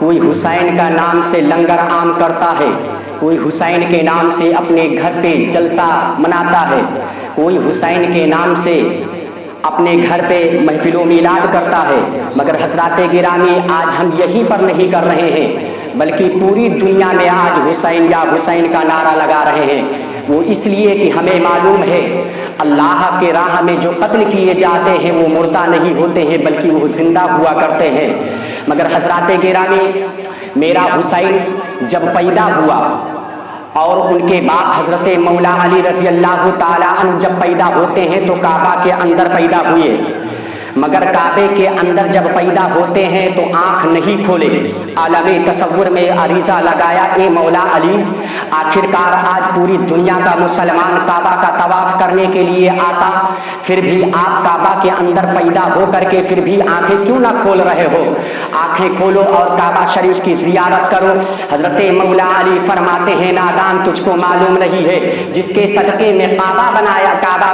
کوئی حسین کا نام سے لنگر عام کرتا ہے، کوئی حسین کے نام سے اپنے گھر پہ جلسہ مناتا ہے، کوئی حسین کے نام سے اپنے گھر پہ محفل و میلاد کرتا ہے، مگر حضرات گرامی آج ہم یہیں پر نہیں کر رہے ہیں، بلکہ پوری دنیا میں آج حسین یا حسین کا نعرہ لگا رہے ہیں۔ وہ اس لیے کہ ہمیں معلوم ہے اللہ کے راہ میں جو قتل کیے جاتے ہیں وہ مردہ نہیں ہوتے ہیں بلکہ وہ زندہ ہوا کرتے ہیں۔ مگر حضرات گرامی، میرا حسین جب پیدا ہوا اور ان کے باپ حضرت مولا علی رضی اللہ تعالیٰ عنہ جب پیدا ہوتے ہیں تو کعبہ کے اندر پیدا ہوئے، مگر کعبے کے اندر جب پیدا ہوتے ہیں تو آنکھ نہیں کھولے۔ عالم تصور میں عریضہ لگایا، اے مولا علی، آخرکار آج پوری دنیا کا مسلمان کعبہ کا طواف کرنے کے لیے آتا، پھر بھی آپ کعبہ کے اندر پیدا ہو کر کے پھر بھی آنکھیں کیوں نہ کھول رہے ہو؟ آنکھیں کھولو اور کعبہ شریف کی زیارت کرو۔ حضرت مولا علی فرماتے ہیں، نادان تجھ کو معلوم نہیں ہے جس کے صدقے میں کعبہ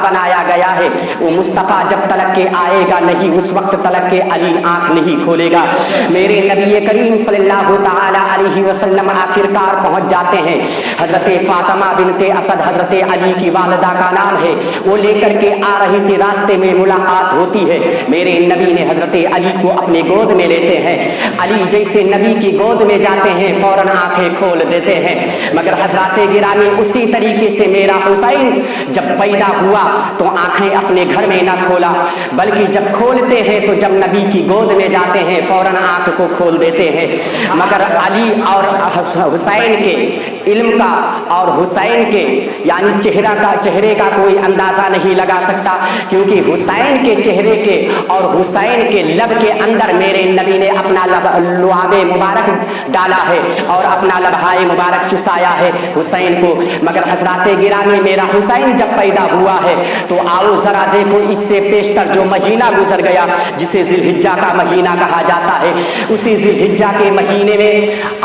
بنایا گیا ہے وہ مصطفیٰ جب تلک کے آئے گا نہیں اس وقت تلک کے علی آنکھ نہیں کھولے گا۔ میرے نبی کریم صلی اللہ تعالی علیہ وسلم آخرکار پہنچ جاتے ہیں۔ حضرت فاطمہ بنت اسد حضرت علی کی والدہ کا نام ہے، وہ لے کر کے آ رہی تھی، راستے میں ملاقات ہوتی ہے، میرے نبی نے حضرت علی کو اپنے گود میں لیتے ہیں۔ علی جیسے نبی کی گود میں جاتے ہیں فوراً آنکھیں کھول دیتے ہیں، مگر حضرات گرامی اسی طریقے سے میرا حسین جب پیدا ہوا تو آنکھیں اپنے گھر میں نہ کھولا، بلکہ جب کھولتے ہیں تو جب نبی کی گود میں جاتے ہیں فوراً آنکھ کو کھول دیتے ہیں۔ مگر علی اور حسین کے علم کا اور حسین کے یعنی چہرے کا کوئی اندازہ نہیں لگا سکتا، کیونکہ حسین کے چہرے کے اور حسین کے لب کے اندر میرے نبی نے اپنا لعاب مبارک ڈالا ہے اور اپنا لبہائے مبارک چسایا ہے حسین کو۔ مگر حضرات گرامی میرا حسین جب پیدا ہوا ہے تو آؤ ذرا دیکھو اس سے پیشتر جو مہینہ گزر گیا جسے ذی الحجہ کا مہینہ کہا جاتا ہے، اسی ذی الحجہ کے مہینے میں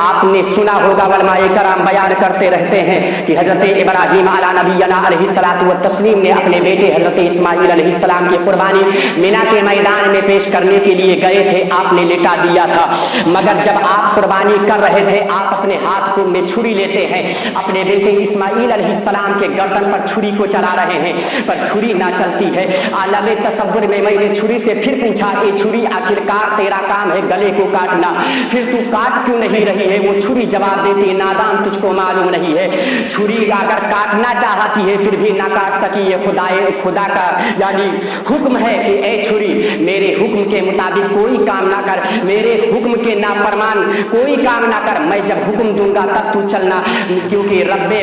آپ نے سنا ہوگا، علماء کرام بیان کرتے رہتے ہیں کہ حضرت ابراہیم علی نبینا علیہ الصلوۃ والتسلیم نے اپنے بیٹے حضرت اسماعیل علیہ السلام کی قربانی مینا کے میدان میں پیش کرنے کے لیے گئے تھے، آپ نے لٹا دیا تھا، مگر جب آپ قربانی کر رہے تھے آپ اپنے ہاتھ کو میں چھری لیتے ہیں، اپنے بیٹے اسماعیل علیہ السلام کے گردن پر چھری کو چلا رہے ہیں، پر چھری نہ چلتی ہے۔ عالم تصور میں نے چھری سے پھر پوچھا، اے چھری آخرکار تیرا کام ہے گلے کو کاٹنا، پھر تو کاٹ کیوں نہیں رہی ہے؟ وہ چھری جواب دیتی ہے، نادان تجھ کو معلوم نہیں ہے، چھری اگر کاٹنا چاہتی ہے پھر بھی نہ کاٹ سکی، یہ خدا کا یعنی حکم ہے کہ اے چھری میرے حکم کے مطابق کوئی کام نہ کر، میرے حکم کے نافرمان کوئی کام نہ کر، میں جب حکم دوں گا تب تو چلنا، کیونکہ رب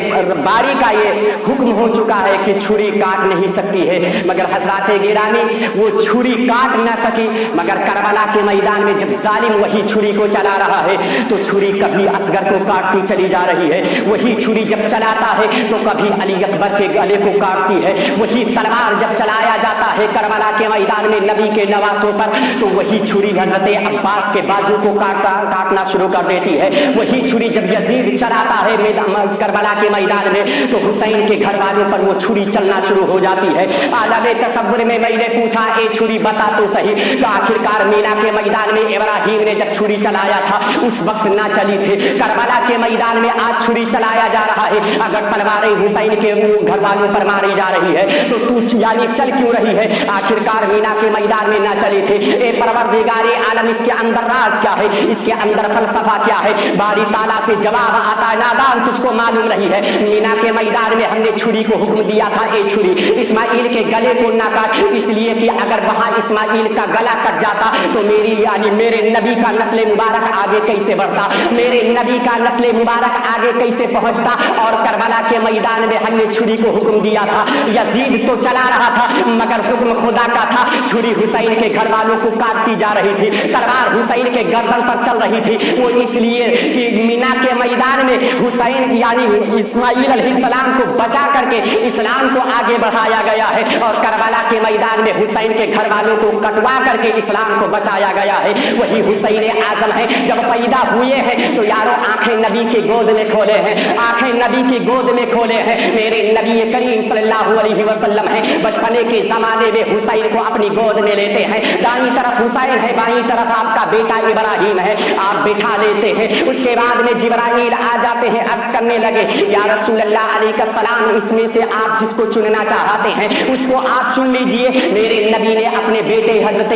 باری کا یہ حکم ہو چکا ہے کہ چھری کاٹ نہیں سکتی ہے۔ مگر حضرات گرامی وہ چھری کاٹ نہ سکی، مگر کربلا کے میدان میں جب ظالم وہی چھری کو چلا رہا ہے تو چھری کبھی اصغر کو کاٹتی چلی جا رہی ہے، وہی چھری جب چلاتا ہے تو کبھی علی اکبر کے گلے کو کاٹتی ہے، وہی تلوار جب چلایا جاتا ہے کربلا کے میدان میں نبی کے نواسوں پر تو وہی چھری حضرت عباس کے بازو کو کاٹنا شروع کر دیتی ہے، وہی چھری جب یزید چلاتا ہے کربلا کے میدان میں تو حسین کے گھر والوں پر وہ چھری چلنا شروع ہو جاتی ہے۔ عالم تصور میں نے پوچھا، اے چھری بتا تو صحیح کہ آخرکار مینا کے میدان میں ابراہیم نے جب چھری چلایا تھا اس وقت نہ چلی تھی، کربلا کے میدان میں آج چھری چلایا جا رہا ہے، اگر تلواریں حسین کے گھر والوں پر ماری جا رہی ہے تو یعنی چل کیوں رہی ہے؟ آخرکار مینا کے میدان میں نہ چلی تھی۔ اے پروردگار عالم، اس کے اندر راز کیا ہے؟ اس کے اندر فلسفہ کیا ہے؟ باری تعالیٰ سے جواب آتا ہے، نادان تجھ کو معلوم نہیں ہے، مینا کے میدان میں ہم نے چھری کو حکم دیا تھا، اے چھری اسماعیل کے گلے کو نہ کاٹ، اس لیے کہ اگر وہاں اسماعیل کا گلا کٹ جاتا تو میری یعنی میرے نبی کا نسل مبارک آگے کیسے بڑھتا، میرے نبی کا نسل مبارک آگے کیسے پہنچتا؟ اور کربلا کے میدان میں ہم نے چھری کو حکم دیا تھا، یزید تو چلا رہا تھا مگر حکم خدا کا تھا، چھری حسین کے گھر والوں کو کاٹتی جا رہی تھی، تلوار حسین کے گردن پر چل رہی تھی، وہ اس لیے کہ مینا کے میدان میں حسین یعنی اسماعیل علیہ السلام کو بچا کر کے اسلام کو آگے بڑھایا گیا ہے، اور کربلا کے میدان میں حسین کے گھر والوں کو کٹوا کر کے اسلام کو بچایا گیا ہے۔ وہی حسین اعظم ہے، جب پیدا ہوئے ہیں تو یارو آنکھیں نبی کے گود میں کھولے खोले हैं, आंखें नबी की गोद में खोले हैं। मेरे नबी करीम सल्लल्लाहु अलैहि वसल्लम हैं, बचपने के ज़माने में हुसैन को अपनी गोद में लेते हैं। दाईं तरफ हुसैन है, बाईं तरफ आपका बेटा इब्राहिम है, आप बिठा लेते हैं। उसके बाद में जिब्राइल आ जाते हैं, अर्ज करने लगे या रसूल अल्लाह अलैहि सलाम, इसमें से आप जिसको चुनना चाहते हैं उसको आप चुन लीजिए। मेरे नबी ने अपने बेटे हजरत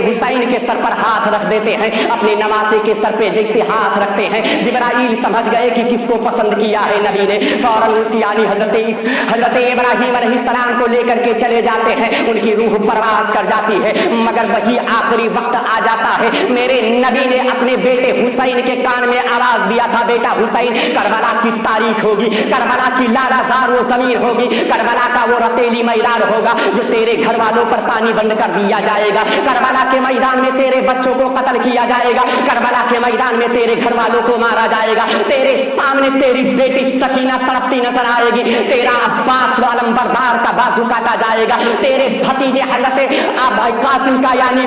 हुसैन के सर पर हाथ रख देते हैं, अपने नवासे के सर पे जैसे हाथ रखते हैं। जिब्राइल समझ गए कि किसको पसंद किया है नबी ने, फौरन उसी यानी हजरत इब्राहिम अलैहिस्सलाम को लेकर के चले जाते हैं। उनकी रूह परवाज कर जाती है, मगर वही आखिरी वक्त आ जाता है। मेरे नबी ने अपने बेटे हुसैन के कान में आवाज दिया था, बेटा हुसैन, करबला की तारीख होगी, करबला की लालाजार वो जमीन होगी, करबला का वो रतेली मैदान होगा जो तेरे घर वालों पर पानी बंद कर दिया जाएगा। करबला के मैदान में तेरे बच्चों को कत्ल किया जाएगा, करबला के मैदान में तेरे घर वालों को मारा जाएगा। तेरे सामने तेरी बेटी सकीना तड़पती नजर आएगी, तेरा अब्बास वालम बरदार का बाजू काटा जाएगा, तेरे भतीजे हजरत कासिम का यानी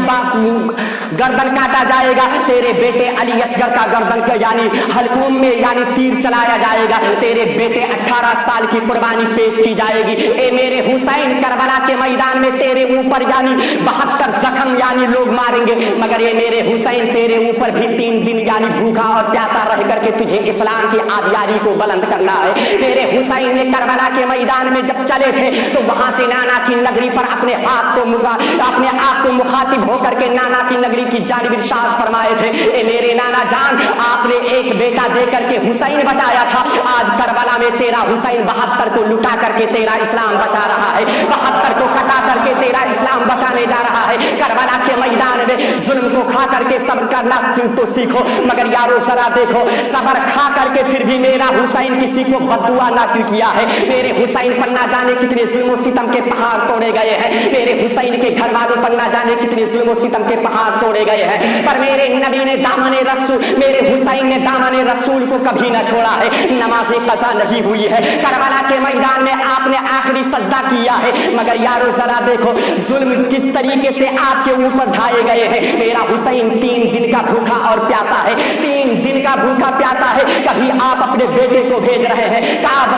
गर्दन काटा जाएगा, तेरे बेटे अली असगर का गर्दन का यानी हलकूम में यानी तीर चलाया जाएगा, तेरे बेटे 18 साल की कुर्बानी पेश की जाएगी। ए मेरे हुसैन, करबला के मैदान में तेरे ऊपर यानी 72 जख्म यानी लोग मारेंगे, मगर ये मेरे हुसैन तेरे ऊपर भी 3 दिन यानी भूखा और प्यासा रह करके तुझे इस्लाम की आबियारी को बुलंद करना है। मेरे हुसैन ने करबला के मैदान में जब चले थे तो वहां से नाना की नगरी पर अपने आप को मुखातिब होकर के नाना की नगरी की जानिब इरशाद फरमाए थे, ए मेरे नाना जान, आपने एक बेटा दे करके हुसैन बचाया था, आज करबला में तेरा हुसैन 72 को लुटा करके तेरा इस्लाम बचा रहा है, 72 को कटा करके तेरा इस्लाम बचाने जा रहा है। करबला के मैदान में जुल्म को खा करके सब्र करना तो सीखो, मगर यारो जरा देखो, सब्र खा करके फिर भी मेरा हुसैन किसी को बददुआ ना किया है। मेरे हुसैन पर ना जाने कितने जुल्म और सितम के पहाड़ तोड़े गए हैं, मेरे हुसैन के घर वालों पर ना जाने कितने जुल्म और सितम के पहाड़ तोड़े गए हैं, पर मेरे नबी ने दामने रसूल, मेरे हुसैन ने दामने रसूल को कभी ना छोड़ा है। नमाज कज़ा नहीं हुई है, करबला के मैदान में आपने आखिरी सज्जा किया है, मगर यारो जरा देखो जुल्म किस तरीके से आपके ऊपर ढाए गए हैं। मेरा हुसैन 3 दिन का भूखा और प्यासा है, 3 दिन का भूखा प्यासा है। कभी आप अपने बेटे को भेज रहे हैं,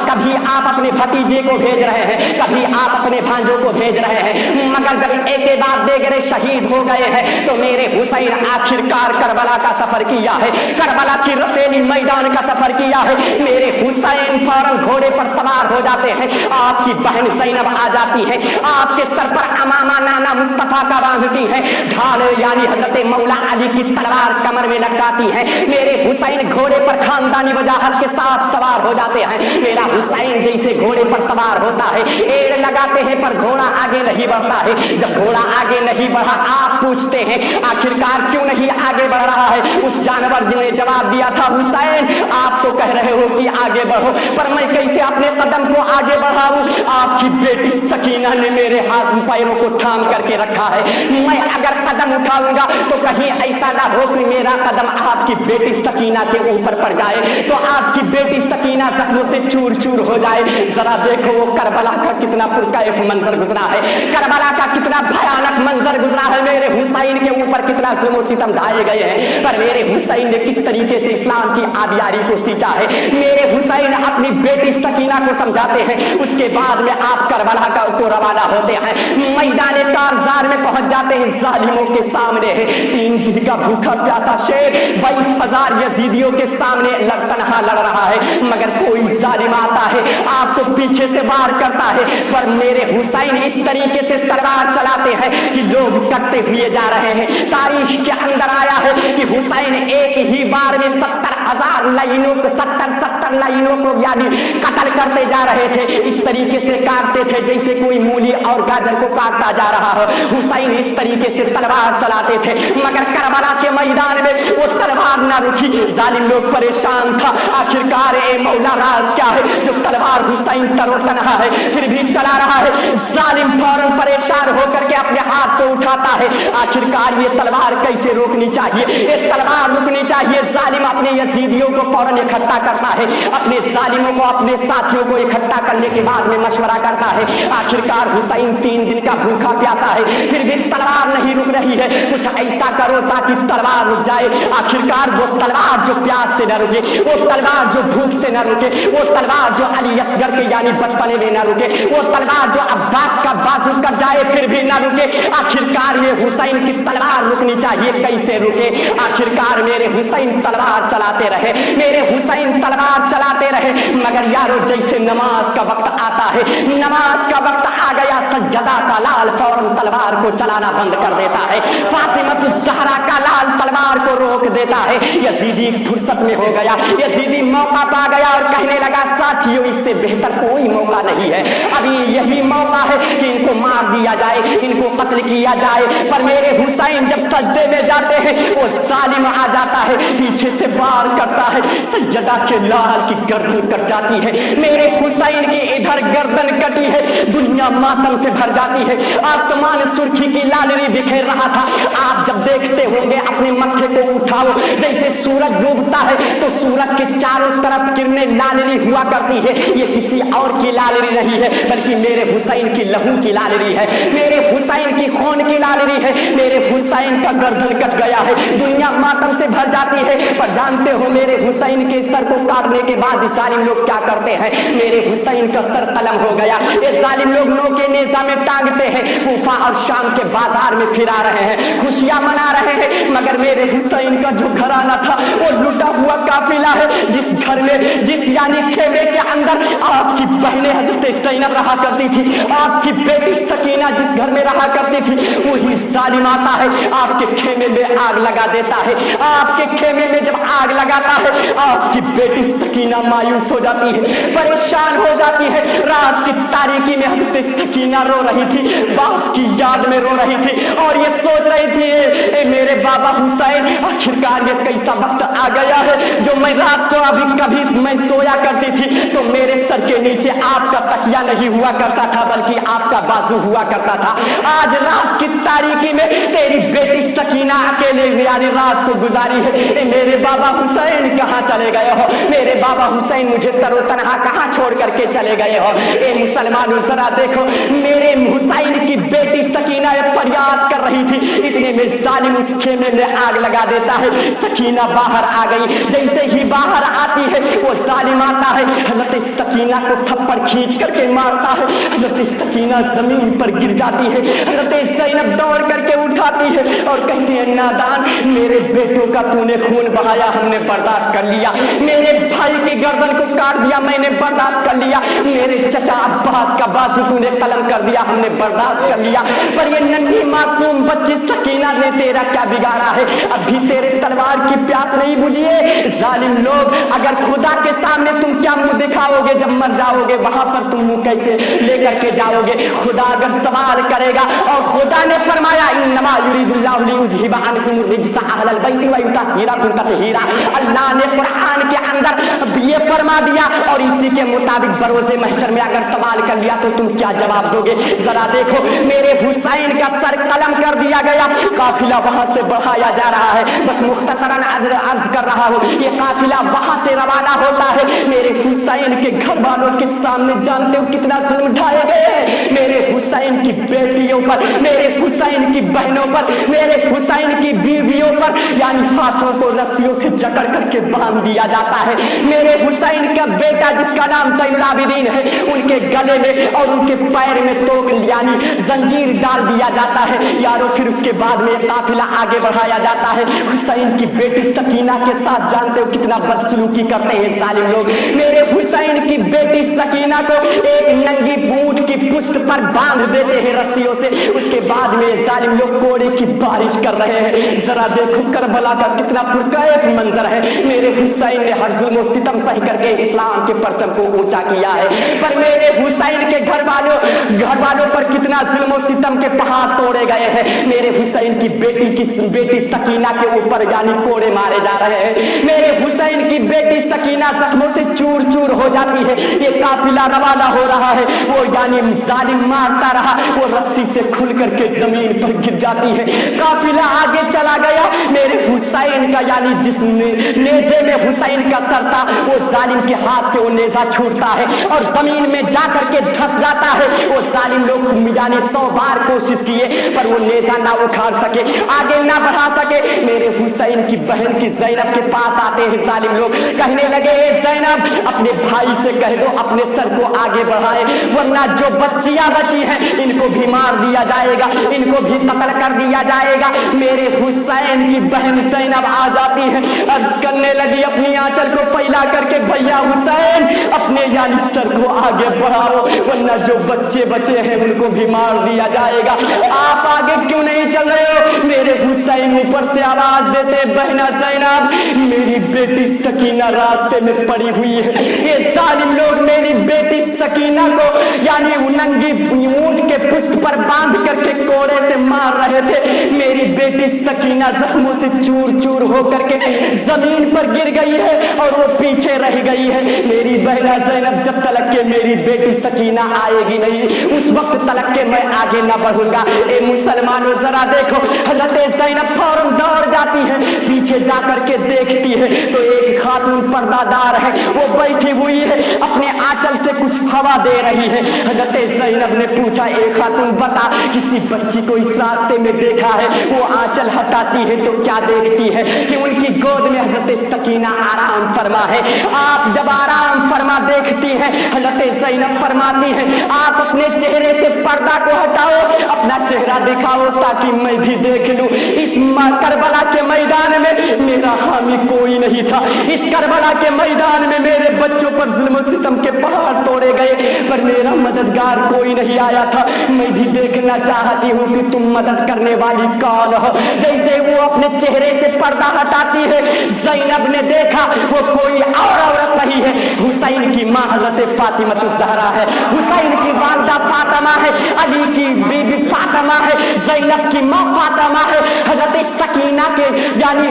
कभी आप अपने भतीजे को भेज रहे हैं, कभी आप अपने भांजों को भेज रहे हैं, मगर जब एक के बाद देगरे शहीद हो गए हैं तो मेरे हुसैन आखिरकार करबला का सफर किया है, करबला की रतेली मैदान का सफर किया है। मेरे हुसैन फौरन घोड़े पर सवार हो जाते हैं, आपकी बहन ज़ैनब आ जाती है, आपके सर पर अमामा नाना मुस्तफा का बांधती है, ढाल यानी हजरत मौला अली की तलवार कमर में लटकाती है। मेरे हुसैन घोड़े पर खानदानी वजाहत के साथ सवार हो जाते हैं। मेरा हुसैन जैसे घोड़े पर सवार होता है, एड़ लगाते हैं पर घोड़ा आगे नहीं बढ़ता है। जब घोड़ा आगे नहीं बढ़ा, आप पूछते हैं आखिरकार क्यों नहीं आगे बढ़ रहा है। उस जानवर ने जवाब दिया था, हुसैन आप तो कह रहे हो कि आगे बढ़ो, पर मैं कैसे अपने कदम को आगे बढ़ाऊं। आपकी बेटी सकीना ने मेरे हाथ पैरों को थाम करके रखा है, मैं अगर कदम उठाऊंगा तो कहीं ऐसा ना हो कि मेरा कदम आपकी बेटी सकीना के ऊपर पड़ जाए, तो आपकी बेटी सकीना जख्मों से चूर चूर हो जाए। जरा देखो वो करबला का कितना पुरकैफ मंजर गुजरा है, करबला का कितना भयानक मंजर गुजरा है। मेरे हुसैन के ऊपर कितना जुल्म सितम ढाए गए हैं, पर मेरे हुसैन ने किस तरीके से इस्लाम की आबियारी को सींचा है। मेरे हुसैन अपनी बेटी सकीना को समझाते हैं, उसके बाद में आप करबला को रवाना होते हैं, मैदान कारजार में पहुंच जाते हैं। जालिमों के सामने है 3 दिन का भूखा प्यासा शेर 22,000 यजीदियों के सामने तनहा लड़ रहा है, मगर कोई जालिम आता है आपको पीछे से वार करता है, पर मेरे हुसैन इस तरीके से तलवार चलाते हैं कि लोग कटते हुए जा रहे हैं। तारीख के अंदर आया है कि हुसैन एक ही बार में 70,000 लाइनों को 70 लाइनों को यानी कत्ल करते जा रहे थे। इस तरीके से काटते थे जैसे कोई मूली और गाजर को काटता जा रहा हो। हुसैन इस तरीके से तलवार चलाते थे, मगर करबला के मैदान में वो तलवार ना रुकी। जालिम लोग परेशान था, आखिरकार ए मौला राज क्या है जो तलवार हुसैन तरोतनहा है फिर भी चला रहा है। जालिम फौरन परेशान होकर के अपने हाथ को उठाता है, आखिरकार ये तलवार कैसे रोकनी चाहिए, ये तलवार रुकनी चाहिए। जालिम अपने यजीदियों को फौरन इकट्ठा करता है, अपने जालिमों को अपने साथियों को इकट्ठा करने के बाद में मशवरा करता है। आखिरकार हुसैन 3 दिन का भूखा प्यासा है, फिर भी तलवार नहीं रुक रही है, कुछ ऐसा करो ताकि तलवार रुक जाए। आखिरकार वो तलवार तलवार जो प्यास से न रुके, वो तलवार जो भूख से न रुके, वो तलवार जो अली असगर के यानी बचपने में न रुके, वो तलवार जो अब्बास का बाजू कट जाए फिर भी न रुके, आखिरकार ये हुसैन की तलवार रुकनी चाहिए, कैसे रुके? आखिरकार मेरे हुसैन तलवार चलाते रहे, मेरे हुसैन तलवार चलाते रहे, मगर यारो जैसे नमाज का वक्त आता है, नमाज का वक्त आ गया, सज्जदा का लाल फौरन तलवार को चलाना बंद कर देता है, फातिमा ज़हरा का लाल तलवार को रोक देता है। यजीदी फुर्सत में हो गया, यजीदी मौका पा गया और कहने लगा साथियों इससे बेहतर कोई मौका नहीं है, अभी यही मौका है कि इनको मार दिया जाए, इनको कत्ल किया जाए। पर मेरे हुसैन जब सजदे में जाते हैं वो जालिम आ जाता है, पीछे से वार करता है, सज्जदा के लाल की गर्दन कट जाती है, मेरे हुसैन की इधर गर्दन कटी है, दुनिया मातम से भर जाती है, आसमान सुर्खी की लालरी बिखेर रहा था। आप जब देखते होंगे अपने मत्थे को उठाओ, जैसे सूरज डूबता है तो सूरज के चारों तरफ किरणें लालरी हुआ करती है, ये किसी और की लालरी नहीं है बल्कि मेरे हुसैन की लहू की लालरी है, मेरे हुसैन की खून की लालरी है, मेरे हुसैन का गर्दन कट गया है, दुनिया मातम से भर जाती है। पर जानते हो मेरे हुसैन के सर को काटने के बाद जालिम लोग क्या करते हैं? मेरे हुसैन का सर कलम हो गया, ये जालिम लोग नोके नेज़ा में टांगते हैं, कूफा और शाम के बाजार में फिरा रहे हैं, खुशियां मना रहे हैं, मगर मेरे हुसैन का जो घराना था वो लुटा हुआ काफिला है, जिस घर में जिस यानी खेमे के अंदर आपकी बहनें हजरत ज़ैनब रहा करती थी, आपकी बेटी सकीना जिस घर में रहा करती थी, वही जालिम आता है आपके खेमे में आग लगा देता है, आपके खेमे में जब आग लगाता है आपकी बेटी सकीना मायूस हो जाती है, परेशान हो जाती है, रात की तारीकी में हजरत सकीना रो रही थी, बाप की याद में रो रही थी और ये सोच रही थी ए मेरे बाबा हुसैन आखिरकार ये कैसा वक्त आ गया है जो मैं रात को अभी कभी मैं सोया करती थी तो मेरे सर के नीचे आपका तकिया नहीं हुआ करता था बल्कि आपका बाजू हुआ करता था, आज रात की तारीकी में तेरी बेटी सकीना अकेले यानी रात को गुजारी है, ए मेरे बाबा हुसैन कहाँ चले गए हो, मेरे बाबा हुसैन मुझे तरोतनहा कहाँ छोड़ करके चले गए हो। ए मुसलमानों जरा देखो मेरे हुसैन की बेटी सकीना फरियाद कर रही थी, इतने में जालिम उस खेमे में आग लगा देता है, सकीना बाहर आ गई, जैसे ही बाहर आती है वो जालिम आता है, हजरत सकीना को थप्पड़ खींच करके मारता है, हजरत सकीना जमीन पर गिर जाती है, हजरत ज़ैनब दौड़ करके उठाती है और कहती है नादान मेरे बेटों का तूने खून बहाया हमने बर्दाश्त कर लिया, मेरे भाई की गर्दन को काट दिया मैंने बर्दाश्त कर लिया, मेरे चचा अब्बास का बाजू तूने कलम कर दिया हमने बर्दाश्त कर लिया, पर ये नन्ही मासूम बच्ची सकीना ने तेरा क्या बिगाड़ा है, अभी तेरे तलवार की प्यास नहीं बुझी है। जालिम लोग अगर खुदा के सामने तुम क्या मुंह दिखाओगे जब मर जाओगे, वहां पर तुम मुंह कैसे लेकर के जाओगे? खुदा अगर सवाल करेगा और खुदा ने फरमाया इन्नमा युरिदुल्लाहु लियुज़हिबा अन्कुम रिज्सा अहलल बैति व युतहिराकुम तत्हीरा, अल्लाह ने कुरान के अंदर ये फरमा दिया और इसी के मुताबिक बरोज़े महशर में अगर सवाल कर लिया तो तुम क्या जवाब दोगे? जरा देखो मेरे हुसैन का सर कलम कर दिया गया, काफिला वहां से बढ़ाया जा रहा है, बस मुख्तसरन अर्ज कर रहा हूं, ये काफिला वहां से रवाना होता है, मेरे हुसैन के घर वालों के सामने जानते हो कितना जुल्म ढाए गए हैं, मेरे हुसैन की बेटियों पर, मेरे हुसैन की बहनों पर, मेरे हुसैन की बीवियों पर यानी हाथों को रस्सियों से जकड़ करके बांध दिया जाता है, मेरे हुसैन का बेटा जिसका नाम ज़ैनुल आबिदीन है उनके गले में और उनके पैर में तोक यानी जंजीर डाल दिया जाता है यारो, फिर उसके बाद में काफिला आगे बढ़ाया जाता है, हुसैन की बेटी सकीना के साथ जानते हो कितना बदसलूकी करते हैं जालिम लोग, मेरे हुसैन की बेटी सकीना को एक नंगी ऊंट की पुष्ट पर बांध देते हैं रस्सियों से, उसके बाद में जालिम लोग कोड़े की बारिश कर रहे हैं, जरा देखो करबला का कितना पुरकैफ मंजर है, मेरे हुसैन ने हर जुल्म और सितम सही करके इस्लाम के परचम को ऊंचा किया है, पर मेरे हुसैन के घर वालों पर कितना जुल्म और सितम के पहाड़ तोड़े गए हैं, मेरे हुसैन की बेटी सकीना के ऊपर यानी कोड़े मारे जा रहे हैं, मेरे हुसैन की बेटी सकीना जख्मों से चूर चूर हो जाती है, ये काफिला रवाना हो रहा है, वो यानी जालिम मारता रहा, वो रस्सी से खुल करके जमीन पर गिर जाती है, काफिला आगे चला गया, मेरे हुसैन का यानी जिस नेज़े में हुसैन का सर था वो जालिम के हाथ से वो नेज़ा छूटता है और जमीन में जाकर के धंस जाता है, वो जालिम लोग यानी 100 बार कोशिश किए पर वो नेज़ा ना उखाड़ सके, आगे ना बढ़ा सके, मेरे हुसैन की बहन की ज़ैनब के पास फरमाते हैं जालिम लोग, कहने लगे ए ज़ैनब अपने भाई से कह दो अपने सर को आगे बढ़ाए, वरना जो बच्चियां बची हैं इनको भी मार दिया जाएगा, इनको भी कत्ल कर दिया जाएगा। मेरे हुसैन की बहन ज़ैनब आ जाती है, अर्ज करने लगी अपनी आंचल को फैला करके, भैया हुसैन अपने यानी सर को आगे बढ़ाओ, वरना जो बच्चे बचे हैं उनको भी मार दिया जाएगा। आप आगे क्यों नहीं चल रहे हो? मेरे हुसैन ऊपर से आवाज देते, बहना ज़ैनब मेरी बेटी सकीना रास्ते में पड़ी हुई है। ये जालिम लोग मेरी बेटी सकीना को यानी नंगी ऊंट के पुष्ट पर बांध करके कोड़े से मार रहे थे। मेरी बेटी सकीना जख्मों से चूर चूर होकर के जमीन पर गिर गई है और वो पीछे रह गई है। मेरी बहना ज़ैनब जब तलक के मेरी बेटी सकीना आएगी नहीं, उस वक्त तलक के मैं आगे न बढ़ूंगा। ए मुसलमानों जरा देखो, हजरत ज़ैनब फौरन दौड़ जाती है, पीछे जाकर के देखती है तो एक खातून पर्दादार है, वो बैठी हुई है, अपने आंचल से कुछ हवा दे रही है। हजरत ज़ैनब ने पूछा, ए खातून बता किसी बच्ची को इस रास्ते में देखा है? वो आंचल हटाती है तो क्या देखती है कि उनकी गोद में हजरत सकीना आराम फरमा है। आप जब आराम फरमा देखती हैं, हजरत ज़ैनब फरमाती है आप अपने चेहरे से पर्दा को हटाओ, अपना चेहरा दिखाओ ताकि मैं भी देख लूं। इस करबला के मैदान में मेरा हामी कोई नहीं था, इस करबला के मैदान में मेरे बच्चों पर जुल्म सितम के पहाड़ तोड़े गए, पर मेरा मददगार कोई नहीं आया था। मैं भी देखना चाहती हूँ कि तुम मदद करने वाली कौन हो। जैसे वो अपने चेहरे से पर्दा हटाती है, ज़ैनब ने देखा वो कोई और औरत नहीं है, हुसैन की माँ हज़रत फातिमा ज़हरा है, हुसैन की वालिदा फातिमा है, अली की बीबी फातिमा है, ज़ैनब की माँ फातिमा है, हज़रत सकीना के यानी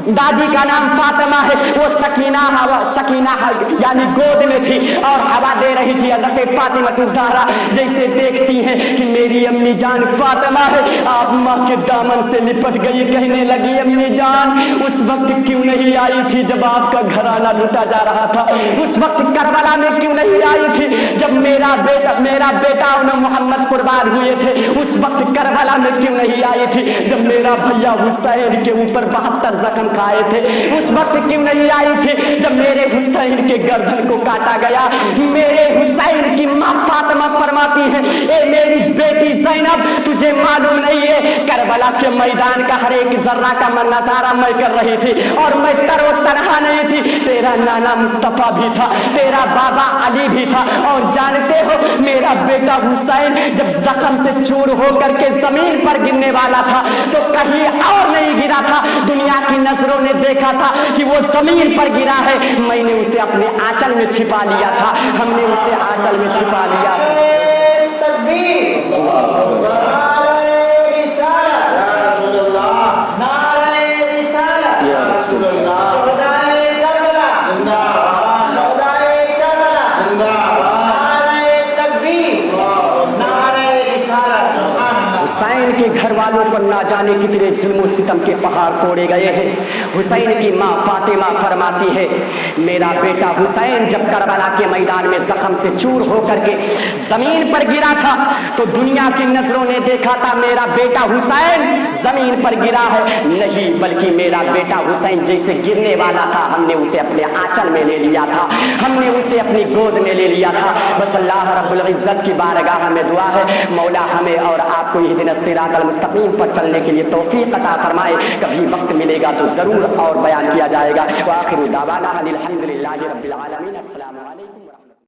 दादी का नाम फातिमा है। वो सकीना यानी गोद में थी और हवा दे रही थी हज़रत फातिमा ज़हरा। जैसे देखती हैं कि मेरी अम्मी जान फातिमा है, आप माँ के दामन से लिपट गई, कहने लगी अम्मी जान उस वक्त क्यों नहीं आई थी जब आपका घराना लूटा जा रहा था? उस वक्त करबला में क्यों नहीं आई थी जब मेरा बेटा और मोहम्मद कुर्बान हुए थे? उस वक्त करबला में क्यों नहीं आई थी जब मेरा भैया हुसैन के ऊपर 72 जख्म खाए थे? उस वक्त क्यों नहीं आई थी जब मेरे हुसैन के गर्दन को काटा गया? मेरे हुसैन की माँ फातिमा फरमाती है, ए मेरी बेटी ज़ैनब तुझे मालूम नहीं है करबला के मैदान का हर एक जर्रा का नजारा मैं कर रही थी और मैं तरो तनहा नहीं थी, तेरा नाना मुस्तफा भी था, तेरा बाबा अली भी था, और जानते हो मेरा बेटा हुसैन जब जख्म से चूर होकर के जमीन पर गिरने वाला था तो कहीं और नहीं गिरा था, दुनिया की नजरों ने देखा था कि वो जमीन पर गिरा है। मैंने उसे अपने आंचल में छिपा लिया था, हमने उसे आंचल में छिपा लिया था। हुसैन के घर वालों पर ना जाने कितने जुल्म सितम के पहाड़ तोड़े गए हैं। हुसैन की माँ फातिमा फरमाती है, मेरा बेटा हुसैन जब करबला के मैदान में जख्म से चूर होकर के जमीन पर गिरा था तो दुनिया की नजरों ने देखा था मेरा बेटा हुसैन जमीन पर गिरा है, नहीं बल्कि मेरा बेटा हुसैन जैसे गिरने वाला था हमने उसे अपने आंचल में ले लिया था, हमने उसे अपनी गोद में ले लिया था। बस अल्लाह रब्बुल इज्जत की बारगाह में दुआ है, मौला हमें और आपको इहदिना सिरातल मुस्तकीम पर चलने के लिए तौफीक अता फरमाए। कभी वक्त मिलेगा तो जरूर और बयान किया जाएगा। व आखिरु दावाना अनिल हम्दुलिल्लाहि रब्बिल आलमीन। अस्सलामु अलैकुम।